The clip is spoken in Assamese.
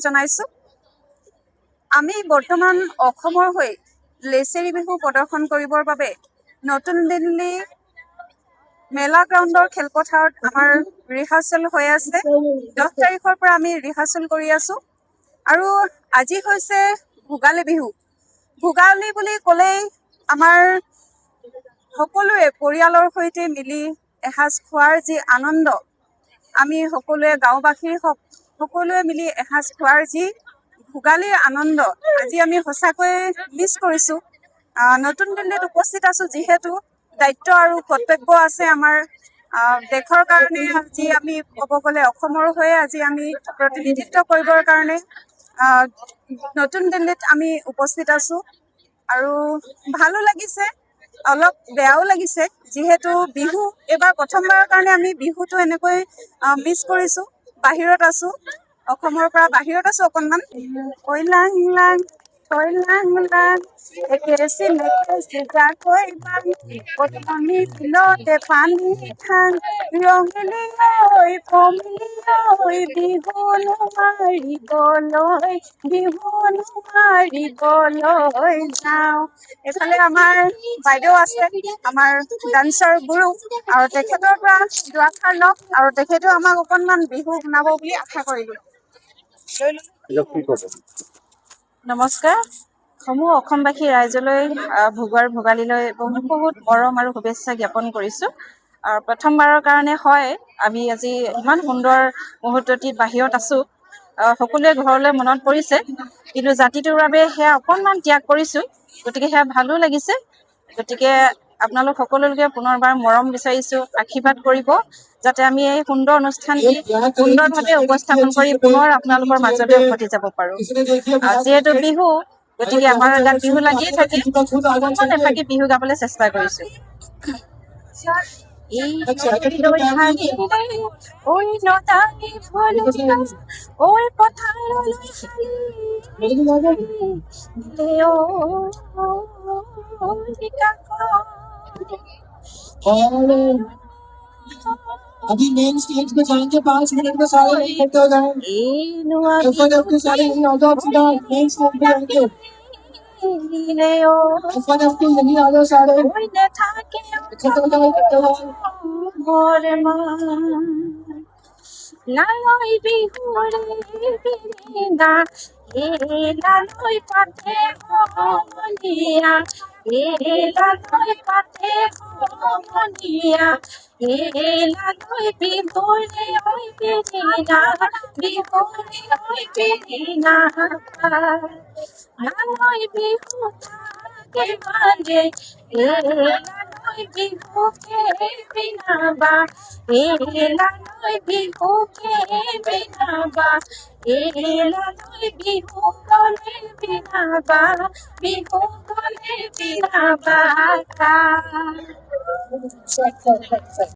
জনাইছো। আমি বৰ্তমান অসমৰ হৈ লেচেৰি বিহু প্ৰদৰ্শন কৰিবৰ বাবে নতুন দিল্লী মেলা গ্ৰাউণ্ডৰ খেলপথাৰত আমাৰ ৰিহাৰ্চেল হৈ আছে। 10 তাৰিখৰ পৰা আমি ৰিহাৰ্চেল কৰি আছো আৰু আজি হৈছে ভোগালী বিহু। ভোগালী বুলি ক'লেই আমাৰ সকলোৱে পৰিয়ালৰ সৈতে মিলি এসাঁজ খোৱাৰ যি আনন্দ, আমি সকলোৱে গাঁওবাসী সকলোৱে মিলি এসাঁজ খোৱাৰ যি ভোগালীৰ আনন্দ, আজি আমি সঁচাকৈ মিছ কৰিছোঁ। নতুন দিল্লীত উপস্থিত আছোঁ যিহেতু দায়িত্ব আৰু কৰ্তব্য আছে আমাৰ দেশৰ কাৰণে। আজি আমি ক'ব গ'লে অসমৰ হৈয়ে আজি আমি প্ৰতিনিধিত্ব কৰিবৰ কাৰণে নতুন দিল্লীত আমি উপস্থিত আছোঁ আৰু ভালো লাগিছে, অলপ বেয়াও লাগিছে, যিহেতু বিহু এইবাৰ প্ৰথমবাৰৰ কাৰণে আমি বিহুটো এনেকৈ মিছ কৰিছোঁ। বাহিৰত আছোঁ, অসমৰ পৰা বাহিৰত আছোঁ অকণমান। ঐ লাং লাং ঐ লাং লাং একেচি মেকেচি যাকৈ বাং পথানি বিলতে পানী ঠাং ৰঙিলী ঐ পমিলী ঐ বিহুনো মাৰিবলৈ বিহুনো মাৰিবলৈ যাওঁ। এইফালে আমাৰ বাইদেউ আছে, আমাৰ ডান্সাৰ গুৰু, আৰু তেখেতৰ পৰা দুআষাৰ লওক আৰু তেখেতেও আমাক অকণমান বিহু শুনাব বুলি আশা কৰিলোঁ। নমস্কাৰ। সমূহ অসমবাসী ৰাইজলৈ ভোগালীলৈ বহুত বহুত মৰম আৰু শুভেচ্ছা জ্ঞাপন কৰিছোঁ। আৰু প্ৰথমবাৰৰ কাৰণে হয় আমি আজি ইমান সুন্দৰ মুহূৰ্তটিত বাহিৰত আছোঁ। সকলোৱে ঘৰলৈ মনত পৰিছে, কিন্তু জাতিটোৰ বাবে সেয়া অকণমান ত্যাগ কৰিছোঁ, গতিকে সেয়া ভালো লাগিছে। গতিকে আপোনালোক সকলোকে পুনৰবাৰ মৰম বিচাৰিছোঁ, আশীৰ্বাদ কৰিব যাতে আমি এই সুন্দৰ অনুষ্ঠানটি সুন্দৰভাৱে উপস্থাপন কৰি পুনৰ আপোনালোকৰ মাজতে উভতি যাব পাৰোঁ। যিহেতু বিহু, গতিকে আমাৰ গাত বিহু লাগিয়ে থাকে, অকণমান এফাকি বিহু গাবলৈ চেষ্টা কৰিছোঁ। अभी मेन स्टेज पे जाएंगे 5 मिनट में सारे इकट्ठे हो जाएं। मेन स्टेज पे जाएंगे नहीं आ जाओ सारे इकट्ठे हो जाओ इकट्ठे हो जाओ। লালই বিহুৰে বিৰিণা লালই পাতে সমনীয়া লালই পাতে সমনীয়া লালই বিহুৰে ঐ বিৰিণা বিহুৰে ঐ বিৰিণা লালই বিহু থাকে মানে লালই বিহুকে বিনাবা লালই বিহুকে বিনাবা লালই বিহু গলে বিনাবা বিহু গলে বিনাবা।